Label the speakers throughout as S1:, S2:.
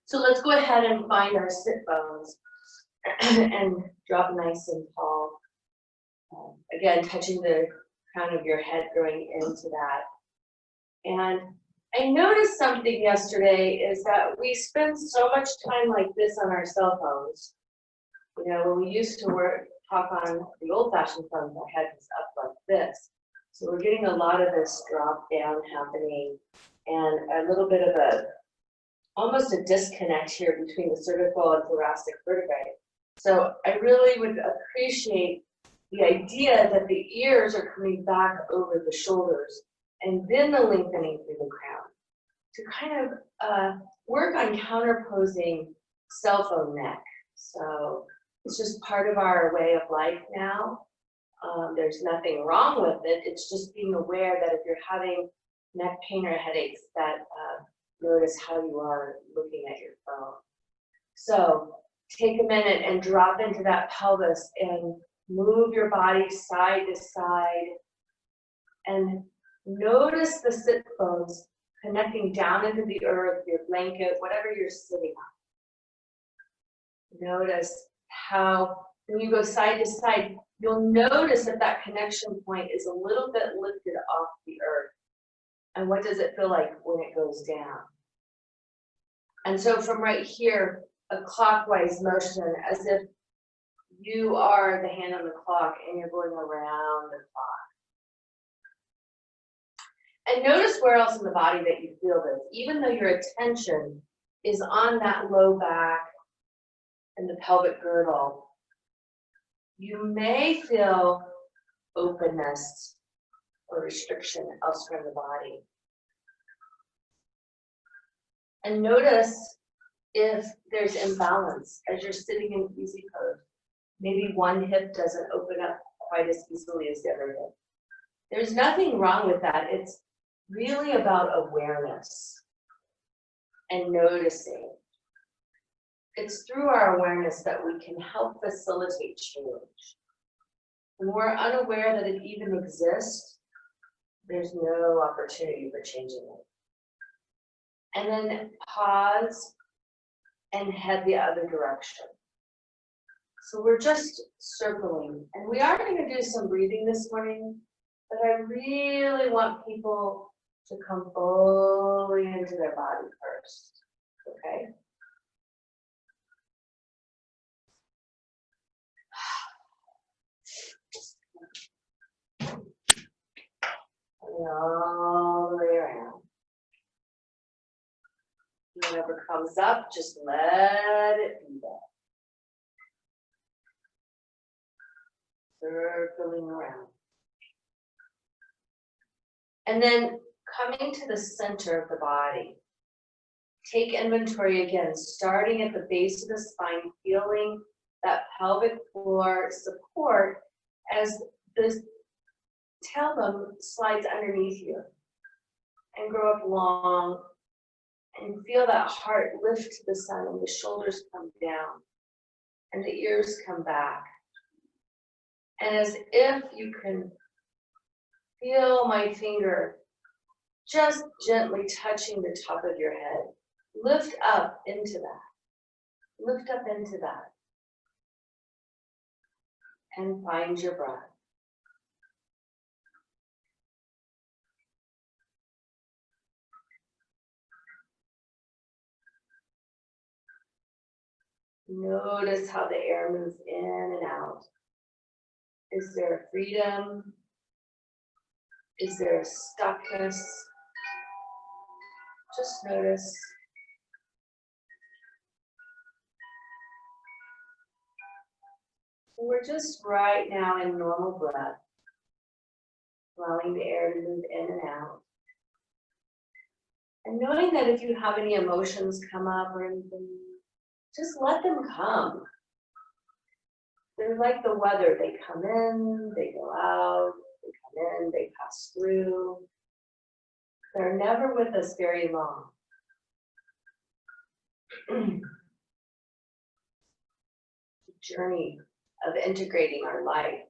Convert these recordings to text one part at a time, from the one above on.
S1: So let's go ahead and find our sit bones and drop nice and tall. Again, touching the crown of your head, going into that. And I noticed something yesterday is that we spend so much time like this on our cell phones. You know, when we used to talk on the old-fashioned phones, our head was up like this. So we're getting a lot of this drop down happening and a little bit of almost a disconnect here between the cervical and thoracic vertebrae. So I really would appreciate the idea that the ears are coming back over the shoulders and then the lengthening through the crown to kind of work on counterposing cell phone neck. So it's just part of our way of life now. There's nothing wrong with it. It's just being aware that if you're having neck pain or headaches, that notice how you are looking at your phone. So take a minute and drop into that pelvis and move your body side to side and notice the sit bones connecting down into the earth, your blanket, whatever you're sitting on. Notice how when you go side to side, you'll notice that that connection point is a little bit lifted off the earth. And what does it feel like when it goes down? And so from right here, a clockwise motion, as if you are the hand on the clock and you're going around the clock. And notice where else in the body that you feel this, even though your attention is on that low back and the pelvic girdle, you may feel openness or restriction elsewhere in the body. And notice if there's imbalance as you're sitting in easy pose. Maybe one hip doesn't open up quite as easily as the other hip. There's nothing wrong with that. It's really about awareness and noticing. It's through our awareness that we can help facilitate change. When we're unaware that it even exists, there's no opportunity for changing it. And then pause and head the other direction. So we're just circling. And we are going to do some breathing this morning, but I really want people to come fully into their body first. Okay? All the way around. Whatever comes up, just let it be there. Circling around. And then coming to the center of the body. Take inventory again, starting at the base of the spine, feeling that pelvic floor support as the tailbone slides underneath you and grow up long. And feel that heart lift to the sun and the shoulders come down and the ears come back. And as if you can feel my finger just gently touching the top of your head, lift up into that. Lift up into that. And find your breath. Notice how the air moves in and out. Is there a freedom? Is there a stuckness? Just notice. We're just right now in normal breath, allowing the air to move in and out. And knowing that if you have any emotions come up or anything, just let them come. They're like the weather. They come in, they go out, they come in, they pass through. They're never with us very long. The journey of integrating our life.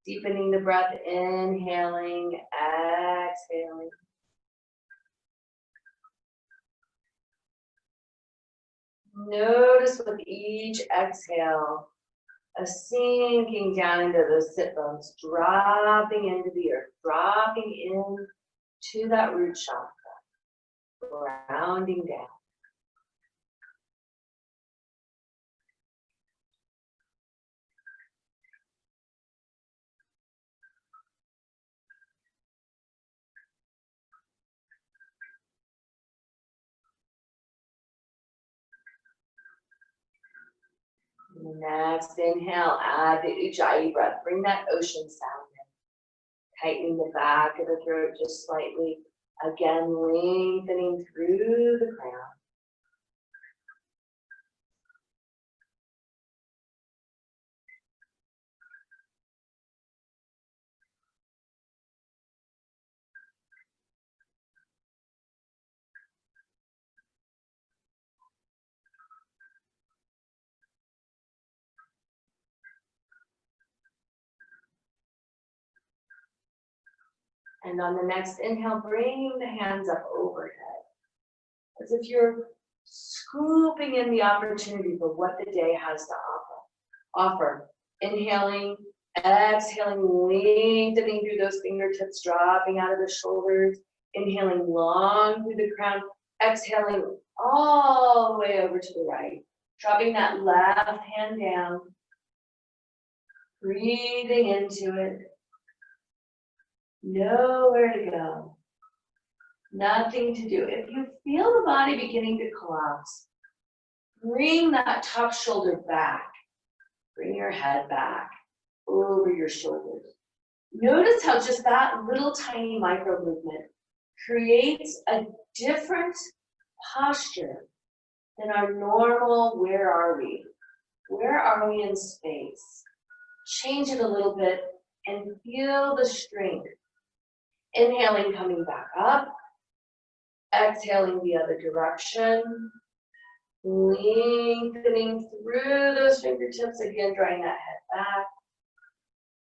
S1: Deepening the breath, inhaling, exhaling. Notice with each exhale, a sinking down into those sit bones, dropping into the earth, dropping in to that root chakra, grounding down. Next inhale, add the Ujjayi breath. Bring that ocean sound in. Tightening the back of the throat just slightly. Again, lengthening through the crown. And on the next inhale, bring the hands up overhead. As if you're scooping in the opportunity for what the day has to offer. Inhaling, exhaling, lengthening through those fingertips, dropping out of the shoulders. Inhaling long through the crown. Exhaling all the way over to the right. Dropping that left hand down. Breathing into it. Nowhere to go. Nothing to do. If you feel the body beginning to collapse, bring that top shoulder back. Bring your head back over your shoulders. Notice how just that little tiny micro movement creates a different posture than our normal, where are we? Where are we in space? Change it a little bit and feel the strength. Inhaling, coming back up. Exhaling the other direction. Lengthening through those fingertips. Again, drawing that head back.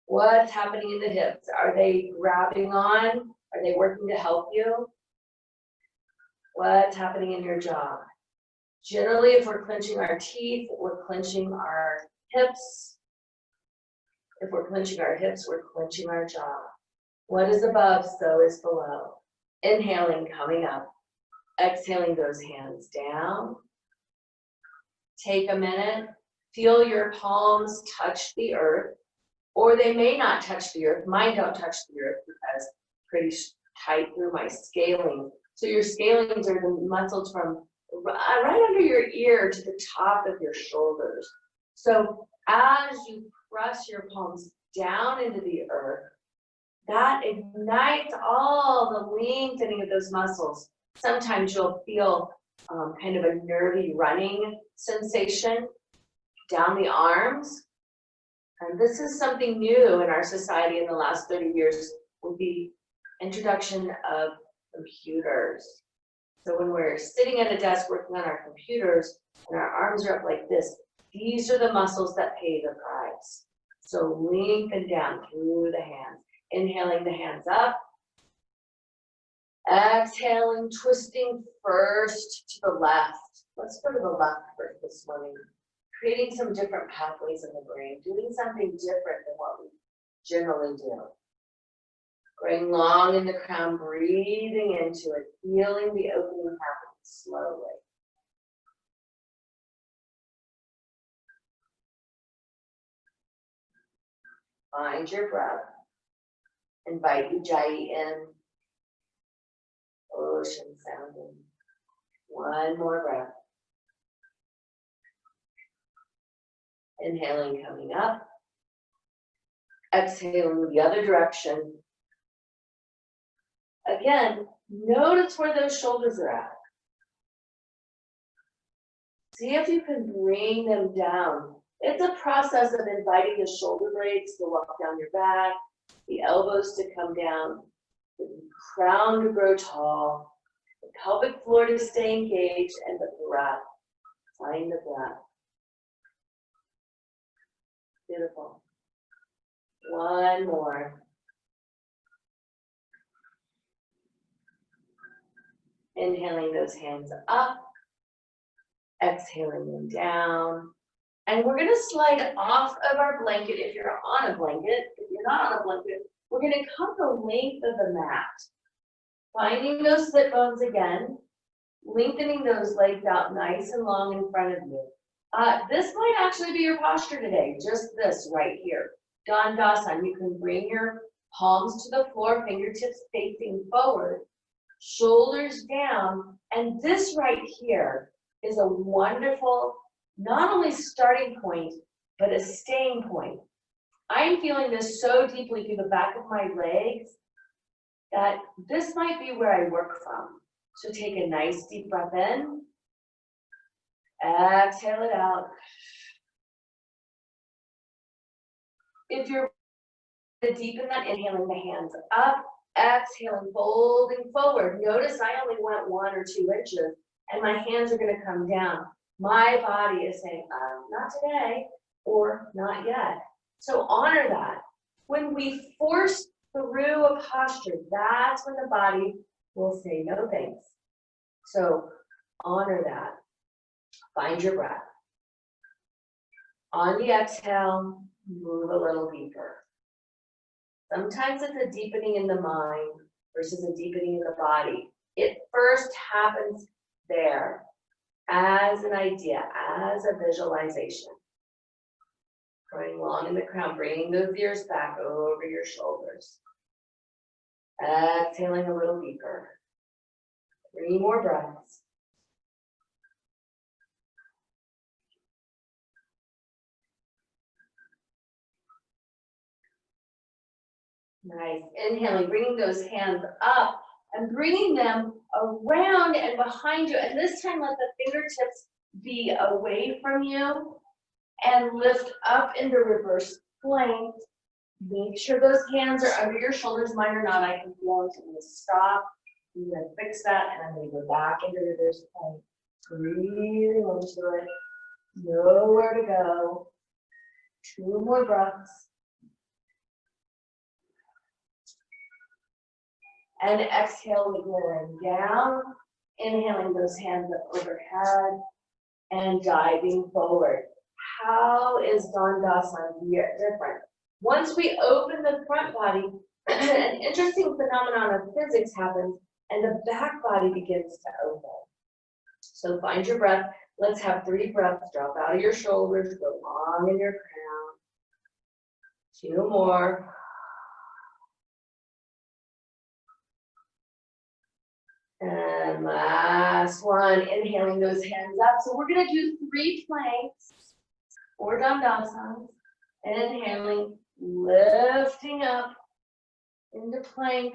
S1: What's happening in the hips? Are they grabbing on? Are they working to help you? What's happening in your jaw? Generally, if we're clenching our teeth, we're clenching our hips. If we're clenching our hips, we're clenching our jaw. What is above, so is below. Inhaling, coming up. Exhaling those hands down. Take a minute. Feel your palms touch the earth, or they may not touch the earth. Mine don't touch the earth because it's pretty tight through my scalene. So your scalenes are the muscles from right under your ear to the top of your shoulders. So as you press your palms down into the earth, that ignites all the lengthening of those muscles. Sometimes you'll feel kind of a nervy running sensation down the arms. And this is something new in our society in the last 30 years with the introduction of computers. So when we're sitting at a desk working on our computers and our arms are up like this, these are the muscles that pay the price. So lengthen down through the hands. Inhaling the hands up. Exhaling, twisting first to the left. Let's go to the left first this morning. Creating some different pathways in the brain, doing something different than what we generally do. Going long in the crown, breathing into it, feeling the opening happen slowly. Find your breath. Invite Ujjayi in. Ocean sounding. One more breath. Inhaling, coming up. Exhaling the other direction. Again, notice where those shoulders are at. See if you can bring them down. It's a process of inviting the shoulder blades to walk down your back, the elbows to come down, the crown to grow tall, the pelvic floor to stay engaged, and the breath. Find the breath. Beautiful. One more. Inhaling those hands up. Exhaling them down. And we're gonna slide off of our blanket if you're on a blanket. If you're not on a blanket, we're gonna come the length of the mat. Finding those sit bones again, lengthening those legs out nice and long in front of you. This might actually be your posture today, just this right here. Dandasana, you can bring your palms to the floor, fingertips facing forward, shoulders down, and this right here is a wonderful, not only starting point, but a staying point. I'm feeling this so deeply through the back of my legs that this might be where I work from. So take a nice deep breath in, exhale it out. If you're deepen that, inhaling the hands up, exhaling, folding forward. Notice I only went 1 or 2 inches and my hands are gonna come down. My body is saying, not today, or not yet. So honor that. When we force through a posture, that's when the body will say no thanks. So honor that. Find your breath. On the exhale, move a little deeper. Sometimes it's a deepening in the mind versus a deepening in the body. It first happens there as an idea, as a visualization. Going long in the crown, bringing those ears back over your shoulders. Exhaling a little deeper. 3 more breaths. Nice. Inhaling, bringing those hands up and bringing them around and behind you. And this time, let the fingertips be away from you and lift up into reverse plank. Make sure those hands are under your shoulders. Mine are not. I can feel them. So I'm going to stop. I'm going to fix that. And I'm going to go back into reverse plank. Breathing into it. Nowhere to go. 2 more breaths. And exhale, lowering down, inhaling those hands up overhead, and diving forward. How is Dandasana different? Once we open the front body, an interesting phenomenon of physics happens, and the back body begins to open. So find your breath. Let's have 3 breaths. Drop out of your shoulders, go long in your crown. 2 more. And last one, inhaling those hands up. So we're gonna do 3 planks or Dandasanas. Inhaling, lifting up into plank.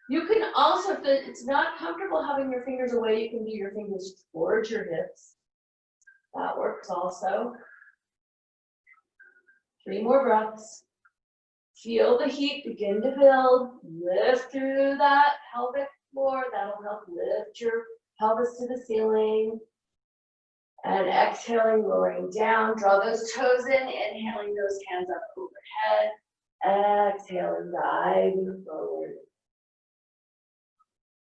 S1: You can also, if it's not comfortable having your fingers away, you can do your fingers towards your hips. That works also. 3 more breaths. Feel the heat begin to build. Lift through that pelvic floor. That'll help lift your pelvis to the ceiling. And exhaling, lowering down. Draw those toes in. Inhaling those hands up overhead. Exhaling, diving forward.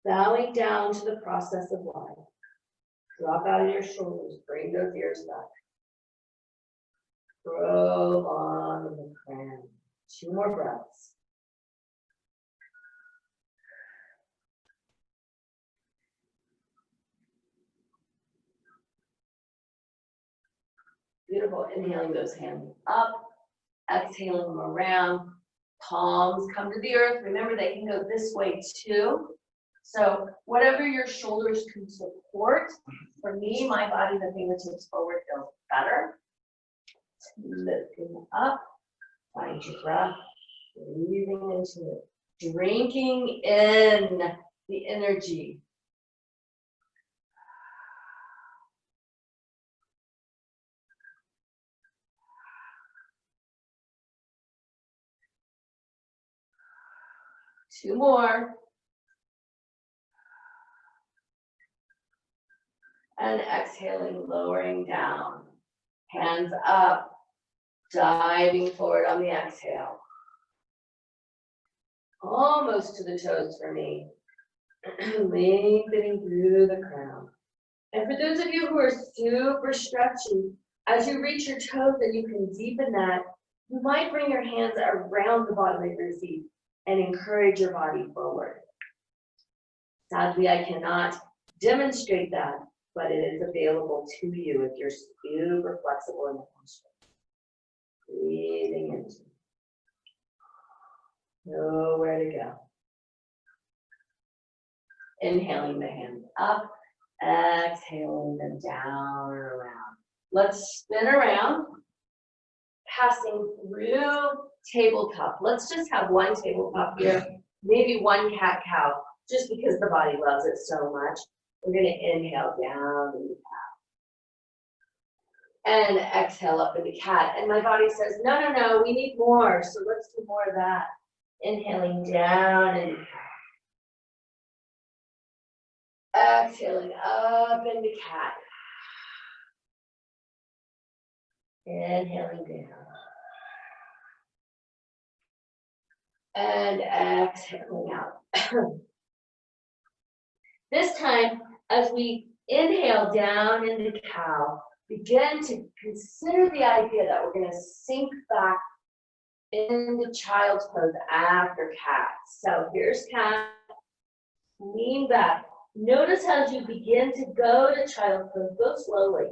S1: Bowing down to the process of life. Drop out of your shoulders. Bring those ears back. Grow long in the crown. 2 more breaths. Beautiful. Inhaling those hands up. Exhaling them around. Palms come to the earth. Remember, they can go this way too. So whatever your shoulders can support. For me, my body, the fingertips forward feels better. Lifting up. Find your breath. Breathing into it. Drinking in the energy. Two more. And exhaling, lowering down. Hands up. Diving forward on the exhale. Almost to the toes for me. Lengthening through the crown. And for those of you who are super stretchy, as you reach your toes and you can deepen that, you might bring your hands around the bottom of your feet and encourage your body forward. Sadly, I cannot demonstrate that, but it is available to you if you're super flexible in the posture. Breathing into. Nowhere to go. Inhaling the hands up, exhaling them down and around. Let's spin around, passing through tabletop. Let's just have one tabletop here, maybe one cat-cow, just because the body loves it so much. We're going to inhale down into cat. And exhale up into cat. And my body says, no, no, no, we need more. So let's do more of that. Inhaling down into cat. Exhaling up into cat. Inhaling down. And exhaling out. This time, as we inhale down into cow, begin to consider the idea that we're going to sink back into child's pose after cat. So here's cat. Lean back. Notice as you begin to go to child's pose, go slowly.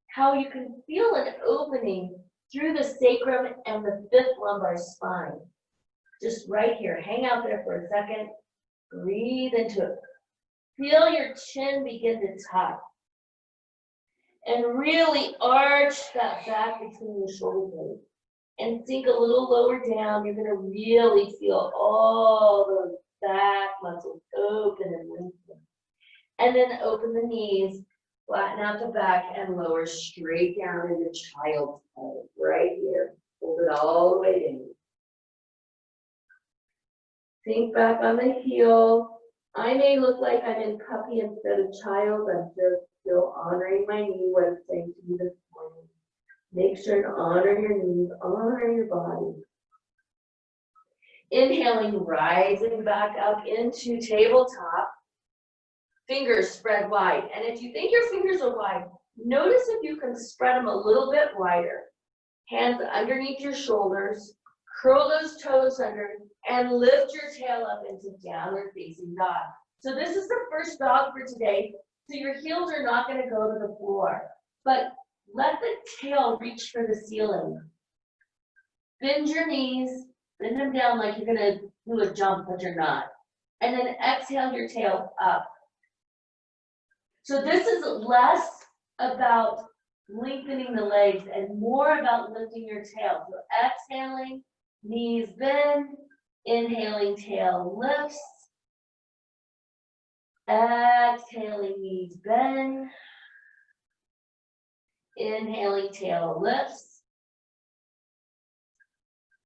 S1: How you can feel an opening through the sacrum and the fifth lumbar spine. Just right here. Hang out there for a second. Breathe into it. Feel your chin begin to tuck. And really arch that back between your shoulder blades. And sink a little lower down. You're going to really feel all those back muscles open and lengthen. And then open the knees, flatten out the back, and lower straight down into child's pose. Right here. Hold it all the way in. Sink back on the heel. I may look like I'm in puppy instead of child. I'm just still honoring my knee, what it's saying to me this morning. Make sure to honor your knees, honor your body. Inhaling, rising back up into tabletop. Fingers spread wide. And if you think your fingers are wide, notice if you can spread them a little bit wider. Hands underneath your shoulders. Curl those toes under and lift your tail up into downward facing dog. So this is the first dog for today. So your heels are not going to go to the floor, but let the tail reach for the ceiling. Bend your knees, bend them down like you're going to do a jump, but you're not. And then exhale your tail up. So this is less about lengthening the legs and more about lifting your tail. So exhaling, knees bend, inhaling, tail lifts. Exhaling, knees bend. Inhaling, tail lifts.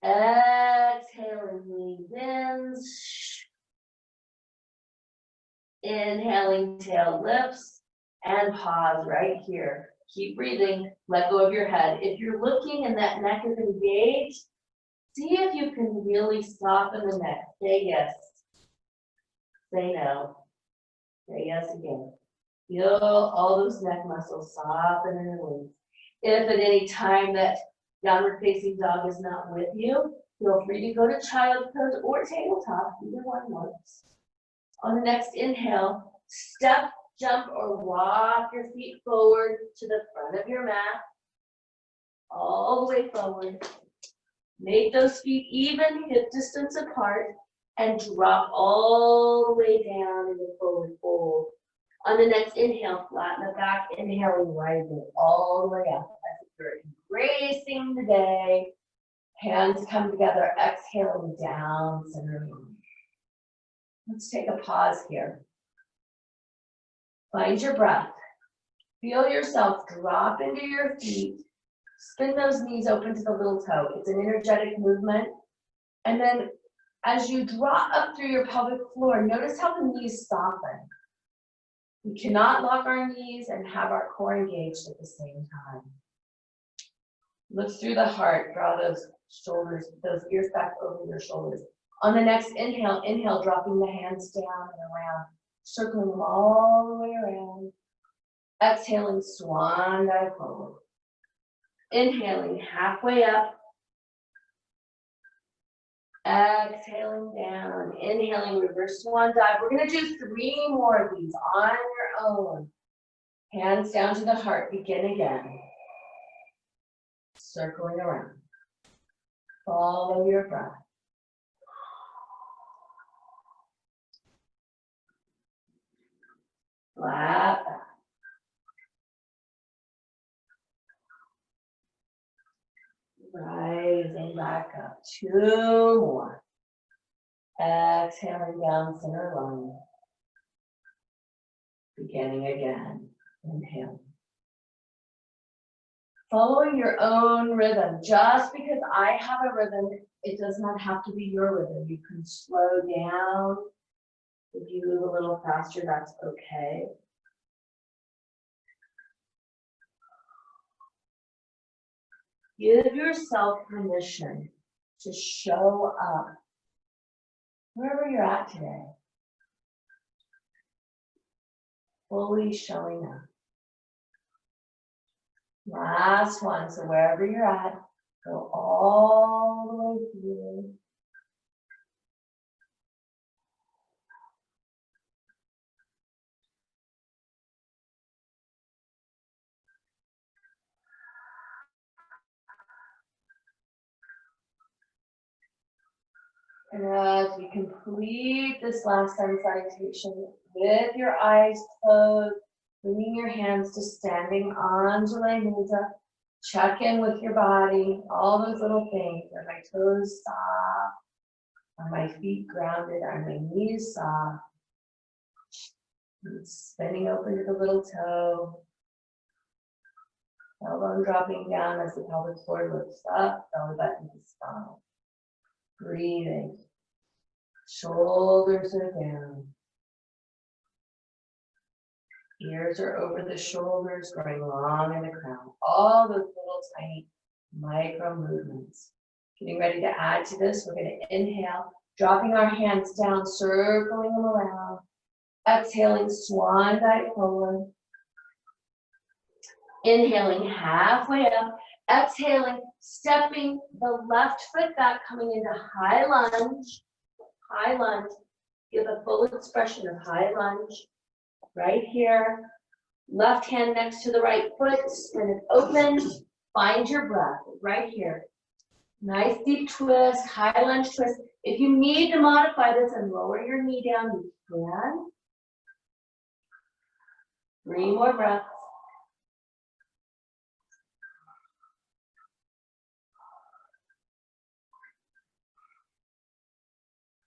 S1: Exhaling, knee bends. Inhaling, tail lifts. And pause right here. Keep breathing. Let go of your head. If you're looking and that neck is engaged, see if you can really soften the neck. Say yes. Say no. Say yes again. Feel all those neck muscles soften and release. If at any time that downward facing dog is not with you, feel free to go to child pose or tabletop. Either one works. On the next inhale, step, jump, or walk your feet forward to the front of your mat. All the way forward. Make those feet even, hip distance apart, and drop all the way down in the forward fold. On the next inhale, flatten the back, inhaling, rising all the way up as if you're embracing the day. Hands come together, exhaling down, centering. Let's take a pause here. Find your breath. Feel yourself drop into your feet. Spin those knees open to the little toe. It's an energetic movement. And then as you draw up through your pelvic floor, notice how the knees soften. We cannot lock our knees and have our core engaged at the same time. Look through the heart, draw those shoulders, those ears back over your shoulders. On the next inhale, inhale, dropping the hands down and around, circling them all the way around. Exhaling, swan dive forward. Inhaling, halfway up. Exhaling down. Inhaling, reverse swan dive. We're going to do 3 more of these on your own. Hands down to the heart. Begin again. Circling around. Follow your breath. Flat back. Rising back up. 2 more. Exhaling down center line. Beginning again. Inhale. Following your own rhythm. Just because I have a rhythm, it does not have to be your rhythm. You can slow down. If you move a little faster, that's okay. Give yourself permission to show up wherever you're at today. Fully showing up. Last one, so wherever you're at, go all the way through. And as we complete this last sun salutation with your eyes closed, bringing your hands to standing Anjali Mudra, check in with your body, all those little things. Are my toes soft? Are my feet grounded? Are my knees soft? Spinning open to the little toe. Elbow dropping down as the pelvic floor lifts up, belly button to spine. Breathing. Shoulders are down. Ears are over the shoulders, growing long in the crown. All those little tiny micro movements. Getting ready to add to this, we're going to inhale, dropping our hands down, circling them around. Exhaling, swan dive forward. Inhaling, halfway up. Exhaling, stepping the left foot back, coming into high lunge. High lunge. Give a full expression of high lunge. Right here. Left hand next to the right foot. Spin it open. Find your breath right here. Nice deep twist, high lunge twist. If you need to modify this and lower your knee down, you can. 3 more breaths.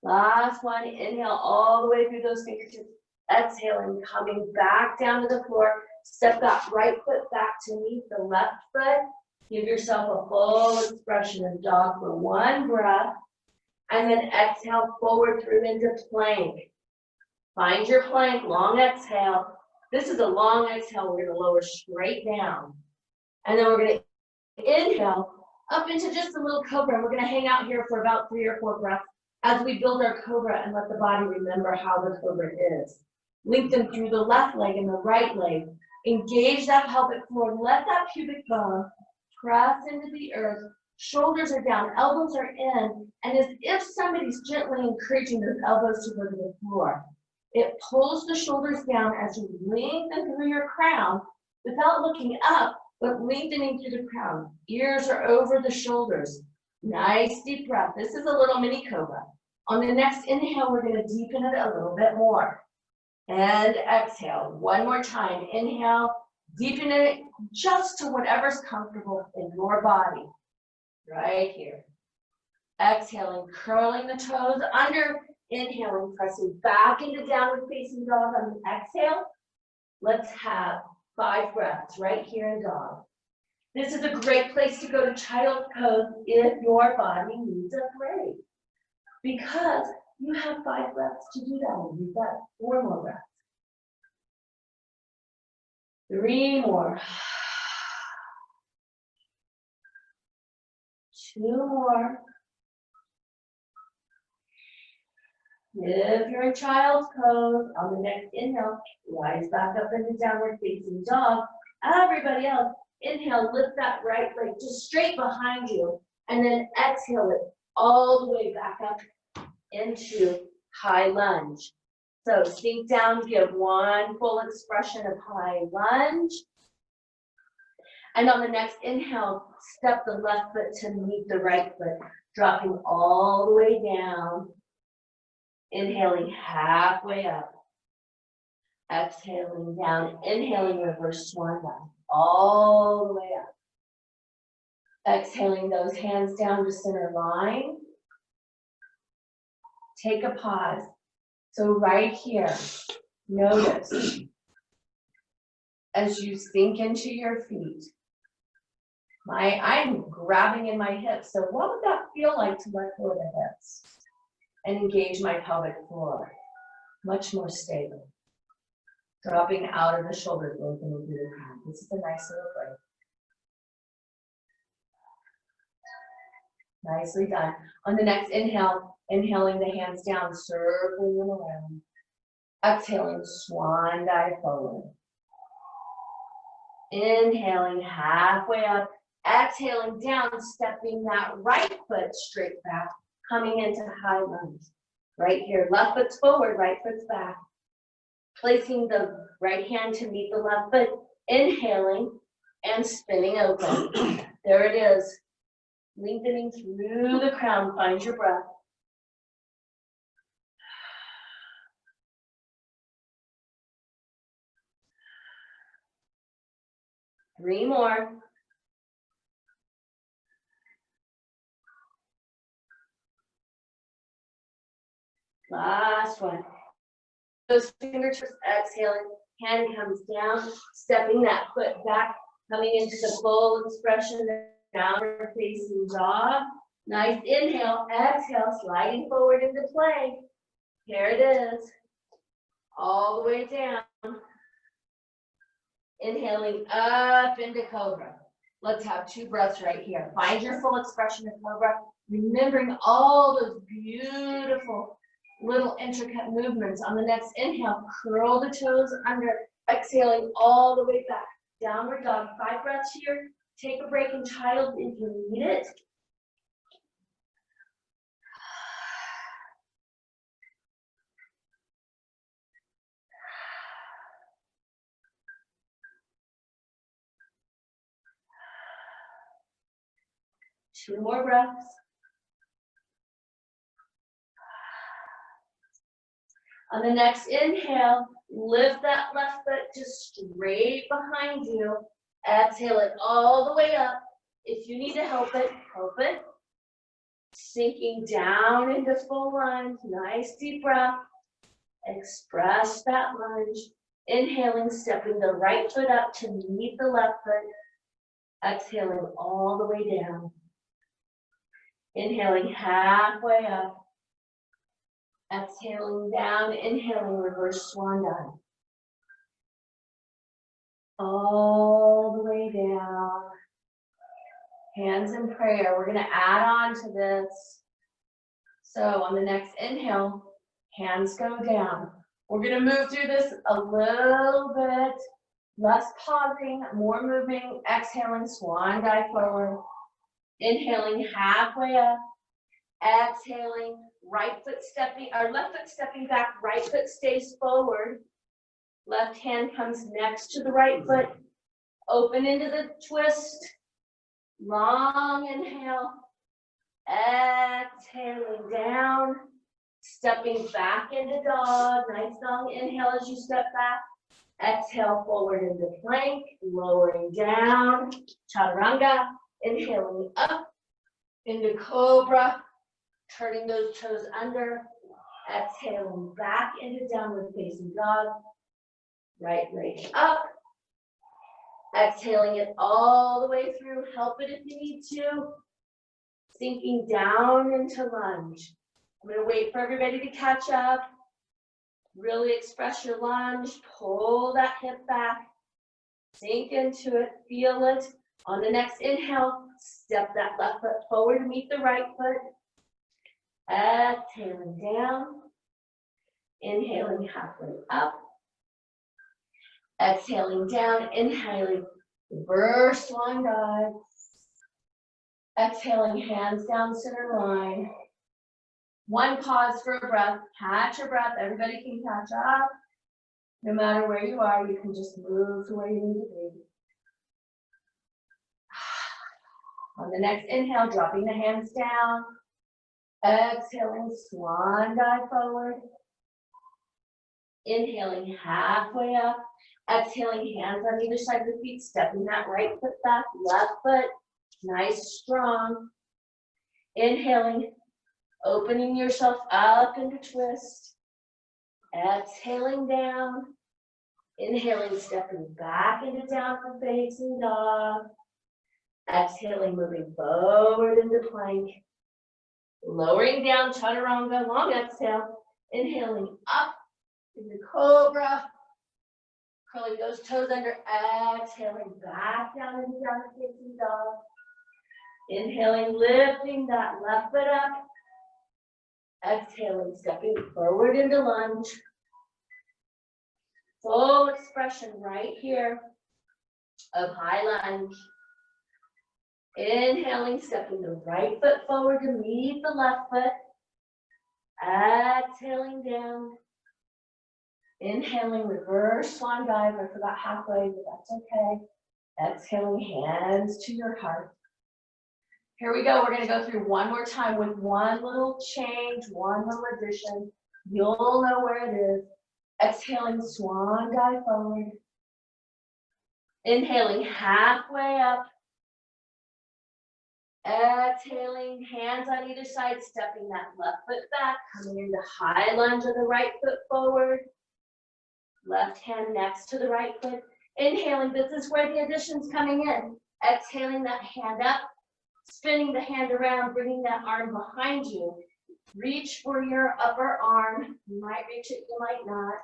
S1: Last one, inhale all the way through those fingertips. Exhaling, coming back down to the floor. Step that right foot back to meet the left foot. Give yourself a full expression of dog for 1 breath. And then exhale forward through into plank. Find your plank, long exhale. This is a long exhale. We're going to lower straight down. And then we're going to inhale up into just a little cobra. We're going to hang out here for about 3 or 4 breaths as we build our cobra and let the body remember how the cobra is. Lengthen through the left leg and the right leg. Engage that pelvic floor. Let that pubic bone press into the earth. Shoulders are down, elbows are in, and as if somebody's gently encouraging those elbows to go to the floor. It pulls the shoulders down as you lengthen through your crown without looking up, but lengthening through the crown. Ears are over the shoulders. Nice deep breath. This is a little mini cobra. On the next inhale, we're going to deepen it a little bit more. And exhale. 1 more time. Inhale, deepen it just to whatever's comfortable in your body. Right here. Exhaling, curling the toes under. Inhaling, pressing back into downward facing dog on the exhale. Let's have 5 breaths right here in dog. This is a great place to go to child pose if your body needs a break. Because you have 5 breaths to do that. And you've got 4 more breaths. 3 more. 2 more. If you're in child's pose, on the next inhale, rise back up into downward facing dog. Everybody else, inhale, lift that right leg just straight behind you, and then exhale it all the way back up into high lunge. So sink down, give one full expression of high lunge. And on the next inhale, step the left foot to meet the right foot, dropping all the way down. Inhaling halfway up. Exhaling down, inhaling reverse swan dive, all the way up. Exhaling those hands down to center line. Take a pause. So right here, notice as you sink into your feet. I'm grabbing in my hips, so what would that feel like to let go of the hips and engage my pelvic floor? Much more stable. Dropping out of the shoulders, opening through the crown. This is a nice little break. Nicely done. On the next inhale, inhaling the hands down, circling them around. Exhaling, swan dive forward. Inhaling halfway up. Exhaling down, stepping that right foot straight back, coming into high lunge. Right here, left foot's forward, right foot's back. Placing the right hand to meet the left foot, inhaling and spinning open. There it is. Lengthening through the crown, find your breath. Three more. Last one. Those fingertips exhaling, hand comes down, stepping that foot back, coming into the full expression, downward facing dog. Nice inhale, exhale, sliding forward into plank. Here it is. All the way down. Inhaling up into cobra. Let's have 2 breaths right here. Find your full expression of cobra, remembering all those beautiful little intricate movements. On the next inhale, curl the toes under, exhaling all the way back. Downward dog, 5 breaths here. Take a break in child if you need it. Two more breaths. On the next inhale, lift that left foot just straight behind you. Exhale it all the way up. If you need to help it, help it. Sinking down into full lunge. Nice deep breath. Express that lunge. Inhaling, stepping the right foot up to meet the left foot. Exhaling all the way down. Inhaling halfway up. Exhaling down, inhaling reverse swan dive. All the way down. Hands in prayer. We're going to add on to this. So on the next inhale, hands go down. We're going to move through this a little bit. Less pausing, more moving. Exhaling, swan dive forward. Inhaling halfway up. Exhaling, right foot stepping, or left foot stepping back, right foot stays forward. Left hand comes next to the right foot. Open into the twist. Long inhale. Exhaling down. Stepping back into dog. Nice long inhale as you step back. Exhale forward into plank. Lowering down. Chaturanga. Inhaling up into cobra. Turning those toes under, exhaling back into downward facing dog. Right leg up. Exhaling it all the way through. Help it if you need to. Sinking down into lunge. I'm going to wait for everybody to catch up. Really express your lunge. Pull that hip back. Sink into it. Feel it. On the next inhale, step that left foot forward to meet the right foot. Exhaling down. Inhaling halfway up. Exhaling down, inhaling, reverse swan dive. Exhaling, hands down, center line. One pause for a breath, catch your breath, everybody can catch up. No matter where you are, you can just move to where you need to be. On the next inhale, dropping the hands down. Exhaling, swan dive forward. Inhaling halfway up. Exhaling, hands on either side of the feet, stepping that right foot back, left foot, nice, strong. Inhaling, opening yourself up into twist. Exhaling down. Inhaling, stepping back into downward facing dog. Exhaling, moving forward into plank. Lowering down, chaturanga, long exhale. Inhaling up into cobra. Curling those toes under, exhaling back down into downward facing dog. Inhaling, lifting that left foot up. Exhaling, stepping forward into lunge. Full expression right here of high lunge. Inhaling, stepping the right foot forward to meet the left foot. Exhaling down. Inhaling, reverse swan dive. I forgot halfway, but that's okay. Exhaling, hands to your heart. Here we go. We're going to go through one more time with one little change, one little addition. You'll know where it is. Exhaling, swan dive forward. Inhaling, halfway up. Exhaling, hands on either side, stepping that left foot back, coming into high lunge of the right foot forward. Left hand next to the right foot. Inhaling, this is where the addition's coming in. Exhaling that hand up, spinning the hand around, bringing that arm behind you. Reach for your upper arm. You might reach it, you might not.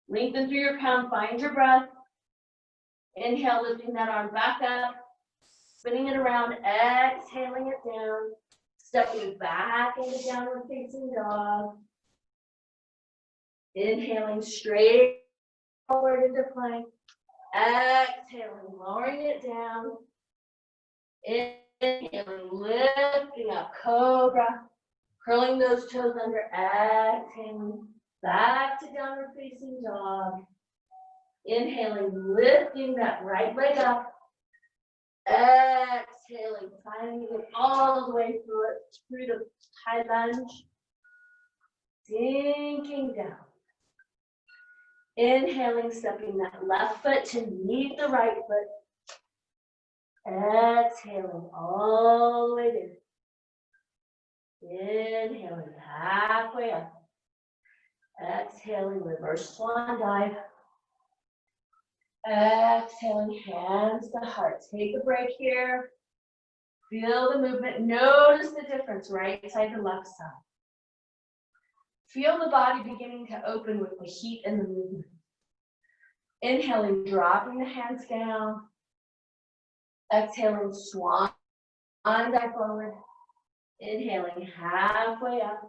S1: Lengthen through your crown, find your breath. Inhale, lifting that arm back up, spinning it around, exhaling it down, stepping back into downward facing dog. Inhaling straight forward into plank. Exhaling, lowering it down. Inhaling, lifting up, cobra. Curling those toes under, exhaling. Back to downward facing dog. Inhaling, lifting that right leg up. Exhaling, finding it all the way through the high lunge. Sinking down. Inhaling, stepping that left foot to meet the right foot. Exhaling all the way there. Inhaling halfway up. Exhaling, reverse swan dive. Exhaling, hands to heart. Take a break here. Feel the movement. Notice the difference, right side to left side. Feel the body beginning to open with the heat and the movement. Inhaling, dropping the hands down. Exhaling, swan dive forward. Inhaling, halfway up.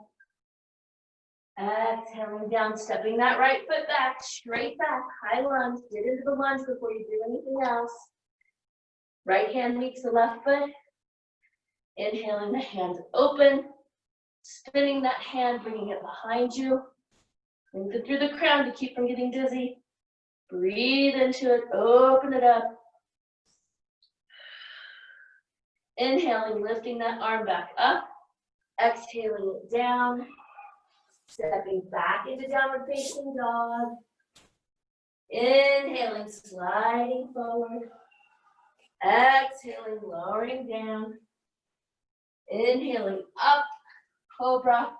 S1: Exhaling down, stepping that right foot back, straight back, high lunge. Get into the lunge before you do anything else. Right hand meets the left foot. Inhaling, the hands open. Spinning that hand, bringing it behind you. Lengthen through the crown to keep from getting dizzy. Breathe into it, open it up. Inhaling, lifting that arm back up. Exhaling it down. Stepping back into downward facing dog. Inhaling, sliding forward. Exhaling, lowering down. Inhaling up, cobra.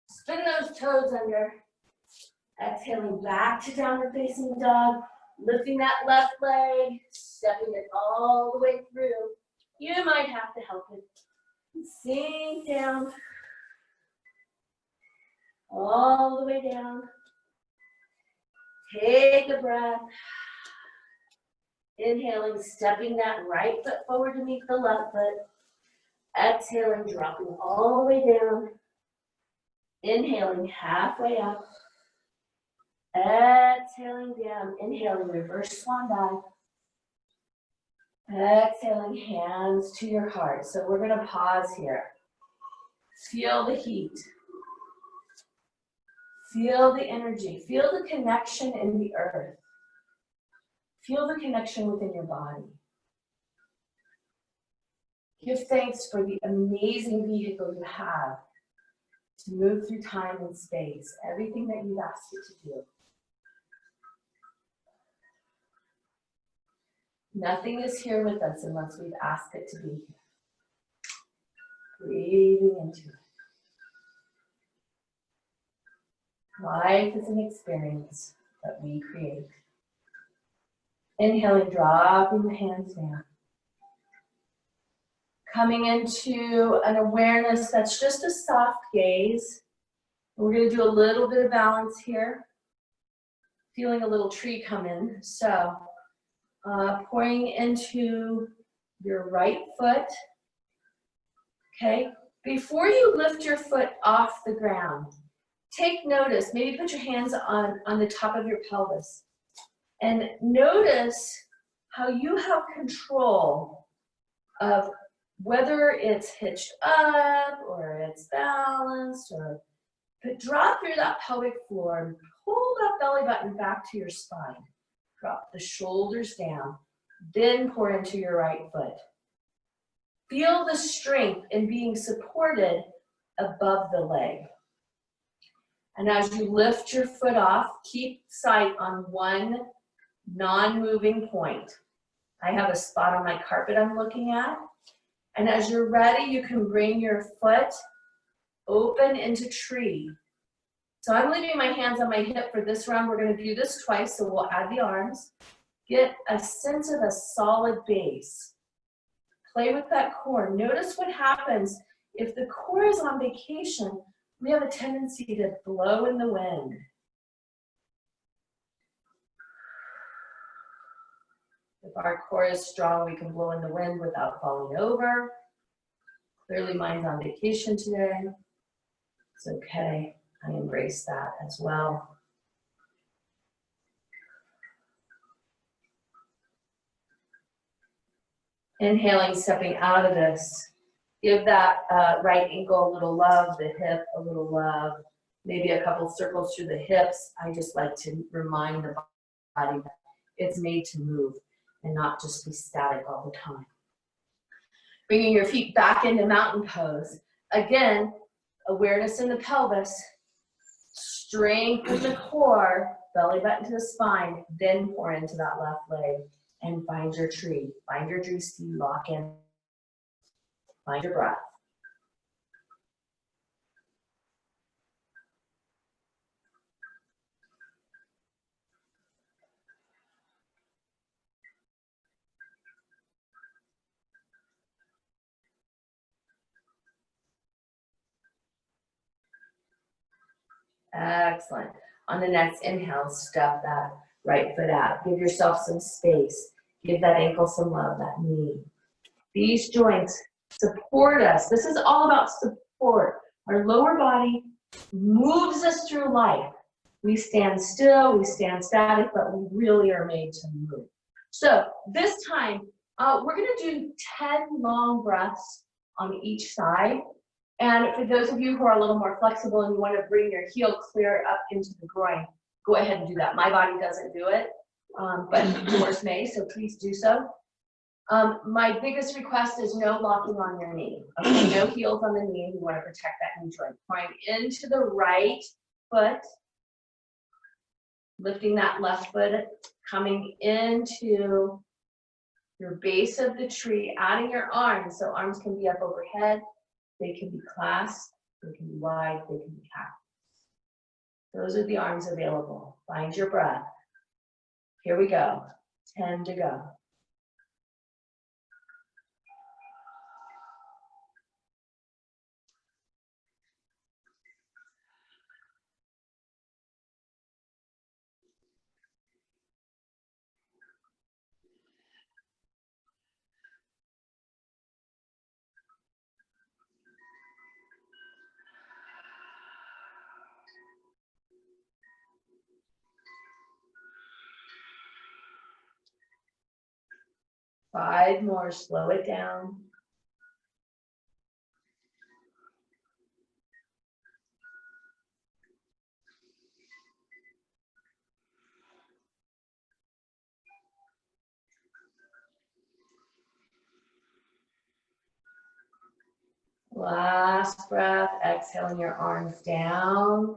S1: Spin those toes under. Exhaling back to downward facing dog. Lifting that left leg, stepping it all the way through. You might have to help it. Sink down. All the way down. Take a breath. Inhaling, stepping that right foot forward to meet the left foot. Exhaling, dropping all the way down. Inhaling, halfway up. Exhaling down, inhaling, reverse swan dive. Exhaling, hands to your heart. So we're gonna pause here. Feel the heat. Feel the energy. Feel the connection in the earth. Feel the connection within your body. Give thanks for the amazing vehicle you have to move through time and space, everything that you've asked it to do. Nothing is here with us unless we've asked it to be here. Breathing into it. Life is an experience that we create. Inhaling, dropping the hands down. Coming into an awareness that's just a soft gaze. We're going to do a little bit of balance here. Feeling a little tree come in. So, pouring into your right foot. Okay. Before you lift your foot off the ground, take notice. Maybe put your hands on the top of your pelvis. And notice how you have control of whether it's hitched up or it's balanced, but draw through that pelvic floor and pull that belly button back to your spine. Drop the shoulders down, then pour into your right foot. Feel the strength in being supported above the leg. And as you lift your foot off, keep sight on one non-moving point. I have a spot on my carpet I'm looking at. And as you're ready, you can bring your foot open into tree. So I'm leaving my hands on my hip for this round. We're going to do this twice, so we'll add the arms. Get a sense of a solid base. Play with that core. Notice what happens if the core is on vacation. We have a tendency to blow in the wind. If our core is strong, we can blow in the wind without falling over. Clearly, mine's on vacation today. It's okay. I embrace that as well. Inhaling, stepping out of this. Give that right ankle a little love, the hip a little love, maybe a couple circles through the hips. I just like to remind the body that it's made to move and not just be static all the time. Bringing your feet back into mountain pose. Again, awareness in the pelvis, strength in the core, belly button to the spine, then pour into that left leg and find your tree. Find your drishti, lock in. Find your breath. Excellent. On the next inhale, step that right foot out. Give yourself some space. Give that ankle some love, that knee. These joints support us. This is all about support. Our lower body moves us through life. We stand still, we stand static, but we really are made to move. So this time, we're going to do 10 long breaths on each side. And for those of you who are a little more flexible and you want to bring your heel clear up into the groin, go ahead and do that. My body doesn't do it, but yours may, so please do so. My biggest request is no locking on your knee. Okay, no heels on the knee. We want to protect that knee joint. Pouring into the right foot, lifting that left foot, coming into your base of the tree, adding your arms. So arms can be up overhead. They can be clasped, they can be wide, they can be capped. Those are the arms available. Find your breath. Here we go. 10 to go. 5 more, slow it down. Last breath, exhaling your arms down.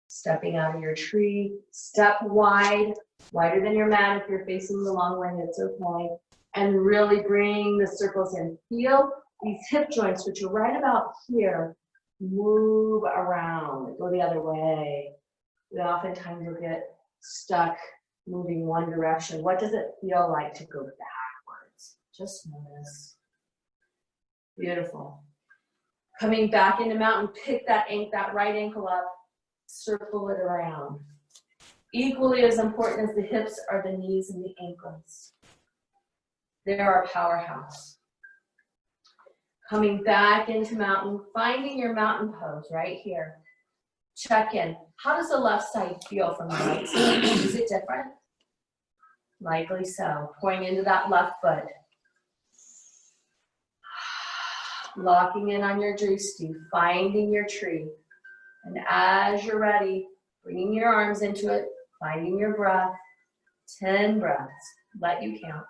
S1: Stepping out of your tree. Step wide, wider than your mat. If you're facing the long way, it's okay. And really bring the circles in. Feel these hip joints, which are right about here, move around, go the other way. We oftentimes will get stuck moving one direction. What does it feel like to go backwards? Just notice. Beautiful. Coming back into mountain, pick that right ankle up, circle it around. Equally as important as the hips are the knees and the ankles. They're our powerhouse. Coming back into mountain, finding your mountain pose right here. Check in. How does the left side feel from the right side? Is it different? Likely so. Pouring into that left foot. Locking in on your drishti, finding your tree. And as you're ready, bringing your arms into it, finding your breath. 10 breaths. Let you count.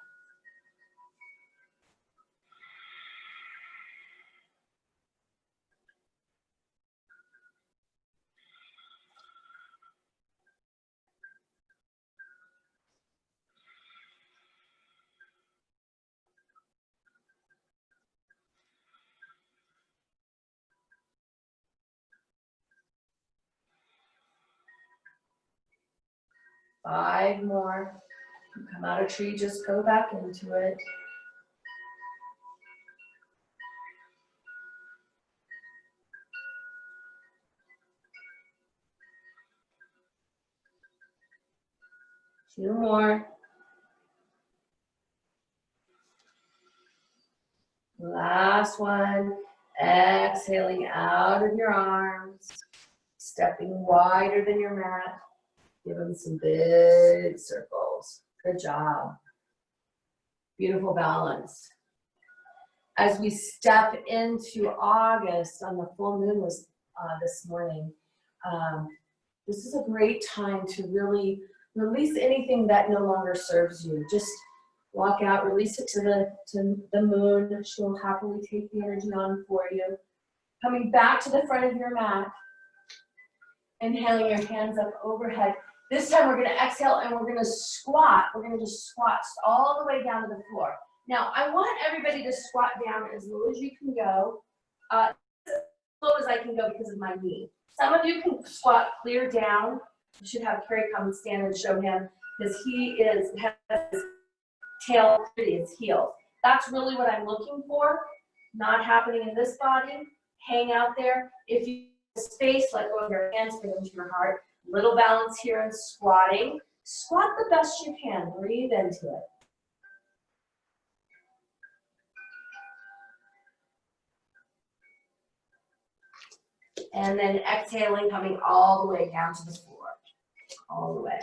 S1: Five more. Come out of tree, just go back into it. Two more. Last one. Exhaling out of your arms. Stepping wider than your mat. Give them some big circles. Good job. Beautiful balance. As we step into August, on the full moon was this morning, this is a great time to really release anything that no longer serves you. Just walk out, release it to the moon. She'll happily take the energy on for you. Coming back to the front of your mat. Inhaling your hands up overhead. This time we're going to exhale and we're going to squat. We're going to just squat all the way down to the floor. Now, I want everybody to squat down as low as you can go. As low as I can go because of my knee. Some of you can squat clear down. You should have Kerry come and stand and show him because he has his tail to his heels. That's really what I'm looking for. Not happening in this body. Hang out there. If you have space, let go of your hands, bring them to your heart. Little balance here in squatting. Squat the best you can. Breathe into it. And then exhaling, coming all the way down to the floor. All the way.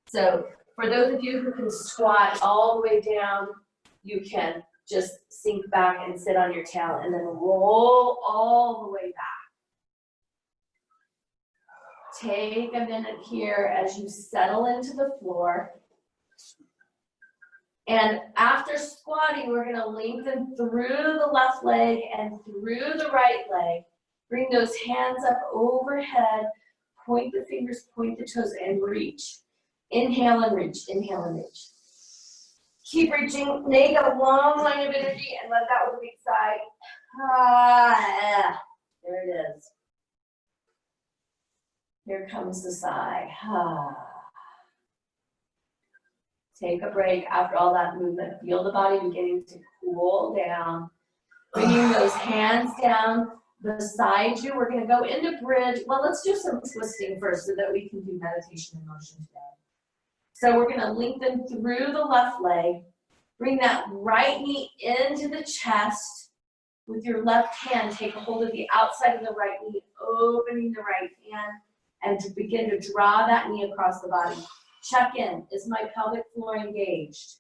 S1: So for those of you who can squat all the way down, you can just sink back and sit on your tail and then roll all the way back. Take a minute here as you settle into the floor. And after squatting, we're going to lengthen through the left leg and through the right leg. Bring those hands up overhead. Point the fingers, point the toes, and reach. Inhale and reach, inhale and reach. Keep reaching. Make a long line of energy and let that with a big sigh. There it is. Here comes the sigh. Take a break after all that movement. Feel the body beginning to cool down. Bringing those hands down beside you. We're going to go into bridge. Well, let's do some twisting first so that we can do meditation and motion today. So we're going to lengthen through the left leg. Bring that right knee into the chest. With your left hand, take a hold of the outside of the right knee, opening the right hand. And to begin to draw that knee across the body. Check in. Is my pelvic floor engaged?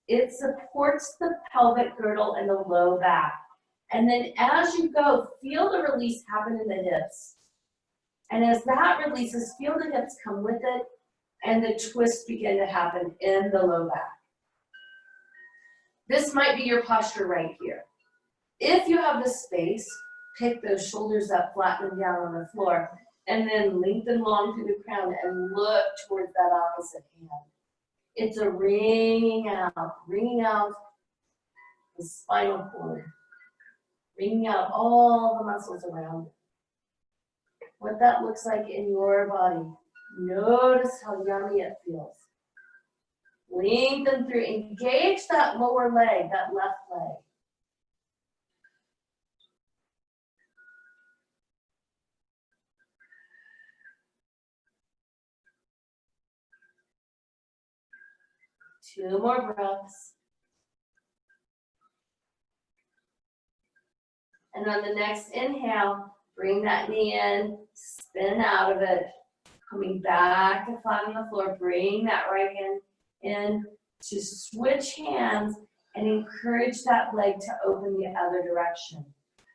S1: It supports the pelvic girdle and the low back. And then as you go, feel the release happen in the hips. And as that releases, feel the hips come with it and the twists begin to happen in the low back. This might be your posture right here. If you have the space, pick those shoulders up, flatten them down on the floor, and then lengthen long through the crown and look towards that opposite hand. It's a wringing out the spinal cord, wringing out all the muscles around it. What that looks like in your body. Notice how yummy it feels. Lengthen through, engage that lower leg, that left leg. Two more breaths. And on the next inhale, bring that knee in, spin out of it, coming back to flat on the floor. Bring that right hand in to switch hands and encourage that leg to open the other direction.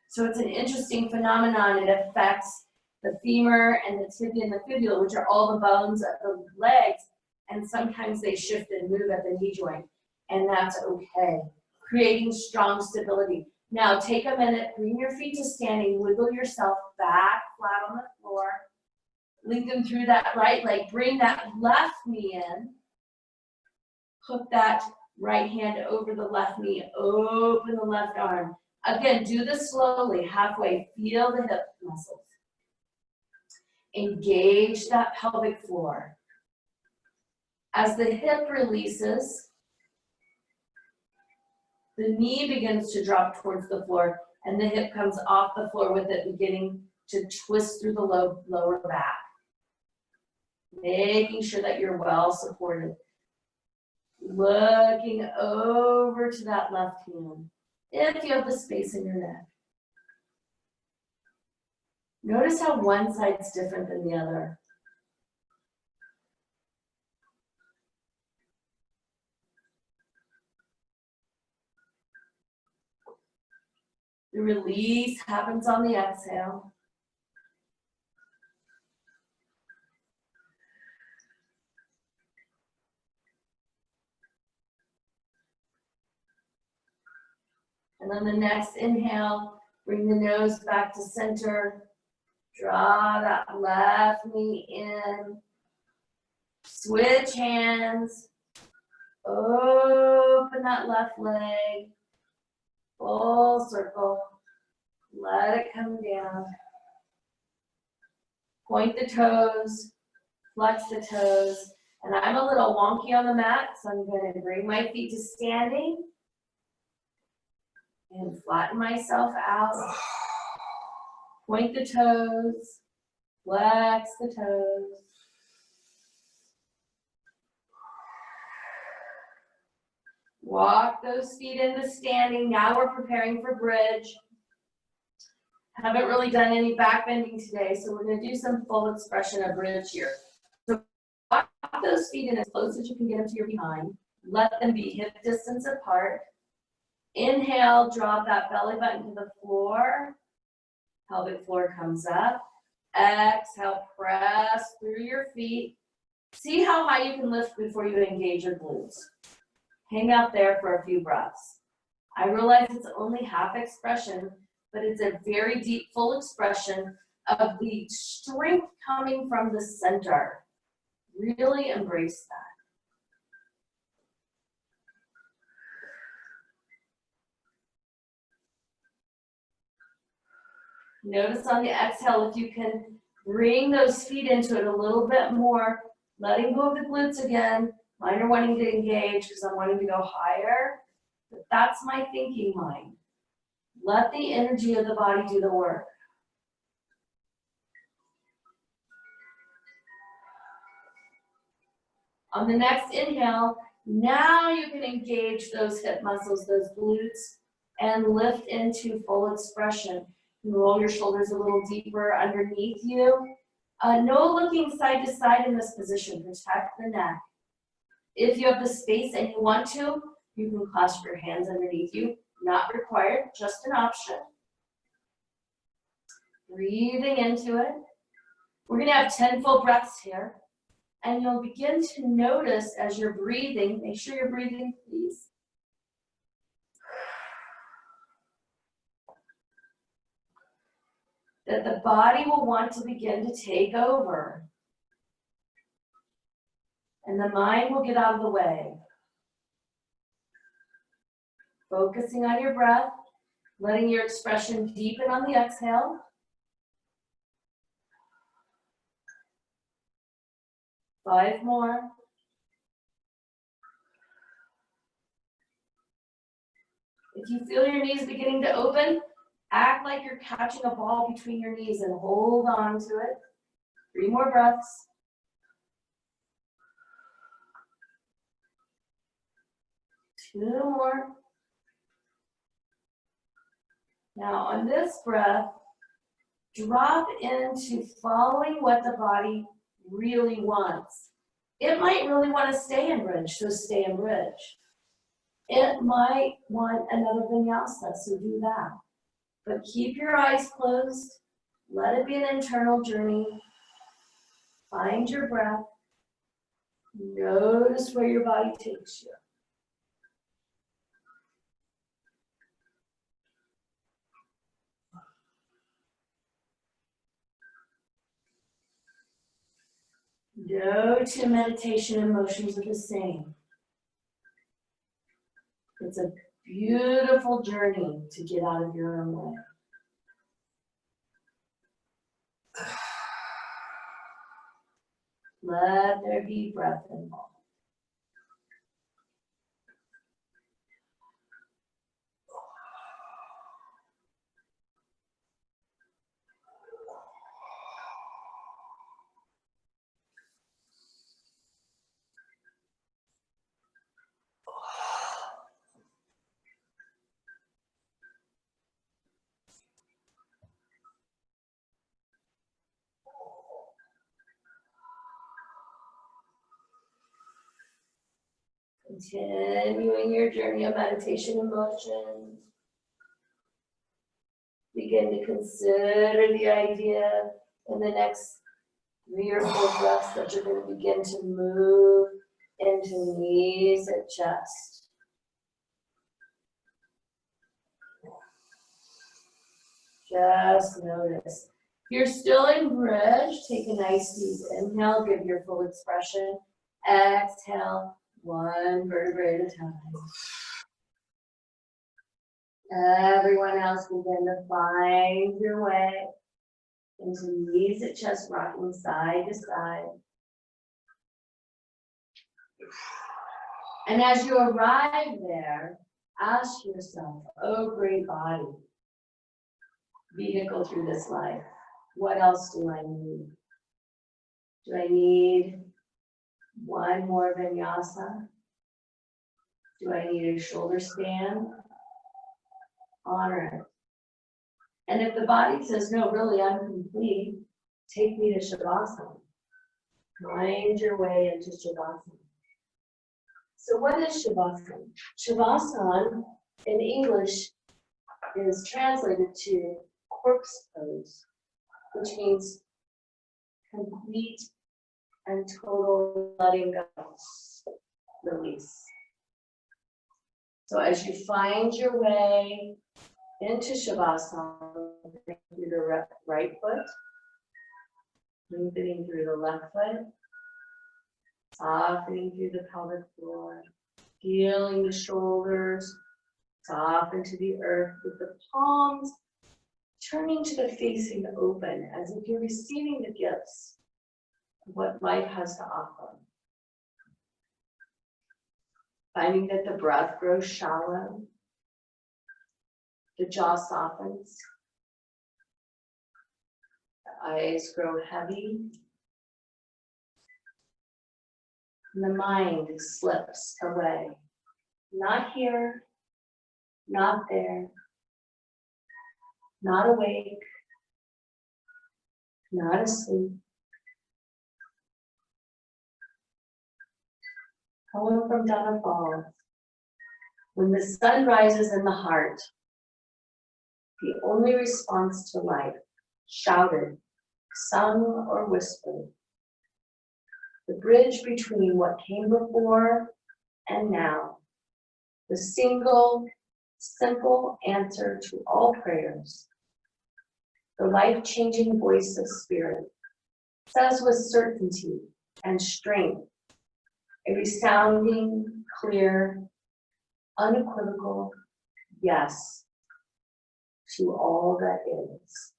S1: So it's an interesting phenomenon. It affects the femur and the tibia and the fibula, which are all the bones of the legs, and sometimes they shift and move at the knee joint, and that's okay. Creating strong stability. Now take a minute, bring your feet to standing, wiggle yourself back flat on the floor, lengthen through that right leg, bring that left knee in, hook that right hand over the left knee, open the left arm. Again, do this slowly, halfway, feel the hip muscles. Engage that pelvic floor. As the hip releases, the knee begins to drop towards the floor and the hip comes off the floor with it beginning to twist through the lower back. Making sure that you're well supported. Looking over to that left hand, if you have the space in your neck. Notice how one side's different than the other. The release happens on the exhale. And on the next inhale, bring the nose back to center. Draw that left knee in. Switch hands. Open that left leg. Full circle. Let it come down. Point the toes. Flex the toes. And I'm a little wonky on the mat, so I'm going to bring my feet to standing. And flatten myself out. Point the toes. Flex the toes. Walk those feet into standing. Now we're preparing for bridge. Haven't really done any back bending today, so we're going to do some full expression of bridge here. So walk those feet in as close as you can get them to your behind. Let them be hip distance apart. Inhale, drop that belly button to the floor. Pelvic floor comes up. Exhale, press through your feet. See how high you can lift before you engage your glutes. Hang out there for a few breaths. I realize it's only half expression, but it's a very deep, full expression of the strength coming from the center. Really embrace that. Notice on the exhale if you can bring those feet into it a little bit more, letting go of the glutes again. Mine are wanting to engage because I'm wanting to go higher, but that's my thinking mind. Let the energy of the body do the work. On the next inhale, now you can engage those hip muscles, those glutes, and lift into full expression. Roll your shoulders a little deeper underneath you. No looking side to side in this position. Protect the neck. If you have the space and you want to, You can clasp your hands underneath you, not required, just an option. Breathing into it. We're gonna have 10 full breaths here. And you'll begin to notice as you're breathing, make sure you're breathing, please. That the body will want to begin to take over. And the mind will get out of the way. Focusing on your breath, letting your expression deepen on the exhale. Five more. If you feel your knees beginning to open, act like you're catching a ball between your knees and hold on to it. 3 more breaths. Two more. Now on this breath, drop into following what the body really wants. It might really want to stay in bridge, so stay in bridge. It might want another vinyasa, so do that. But keep your eyes closed. Let it be an internal journey. Find your breath. Notice where your body takes you. No two meditation and motions are the same. It's a beautiful journey to get out of your own way. Let there be breath involved. Continuing your journey of meditation and motion. Begin to consider the idea in the next 3 or 4 breaths that you're going to begin to move into knees and chest. Just notice. If you're still in bridge, take a nice deep inhale, give your full expression. Exhale, 1 vertebrae at a time. Everyone else begin to find your way into knees at chest, rocking side to side. And as you arrive there, ask yourself, oh great body, vehicle through this life, what else do I need? Do I need 1 more vinyasa? Do I need a shoulder stand? Honor it. And if the body says, no, really, I'm complete, take me to Shavasana. Find your way into Shavasana. So what is Shavasana? Shavasana in English is translated to corpse pose, which means complete and total letting go, release. So as you find your way into Shavasana, through the right foot, lengthening through the left foot, softening through the pelvic floor, feeling the shoulders, soften to the earth with the palms, turning to the facing open as if you're receiving the gifts of what life has to offer. Finding that the breath grows shallow, the jaw softens, the eyes grow heavy, and the mind slips away. Not here, not there, not awake, not asleep. Poem from Dana Faulds. When the sun rises in the heart, the only response to life, shouted, sung, or whispered, the bridge between what came before and now, the single, simple answer to all prayers, the life-changing voice of spirit, says with certainty and strength, a resounding, clear, unequivocal yes to all that is.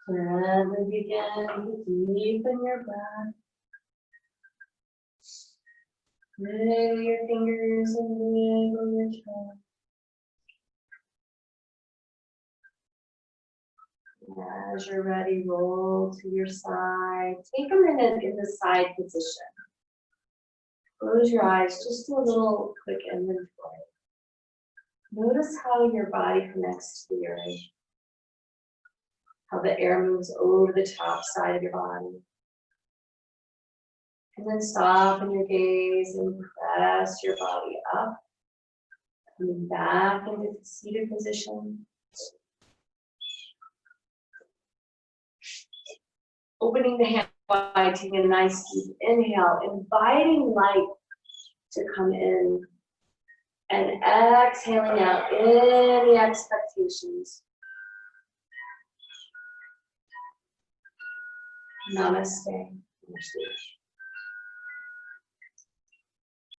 S1: And then begin to deepen your breath. Wiggle your fingers and wiggle your toes. As you're ready, roll to your side. Take a minute in the side position. Close your eyes, just do a little quick inventory. Notice how your body connects to the earth. How the air moves over the top side of your body. And then soften your gaze and press your body up. Coming back into the seated position. Opening the hand wide, taking a nice deep inhale, inviting light to come in. And exhaling out any expectations. Namaste. Namaste.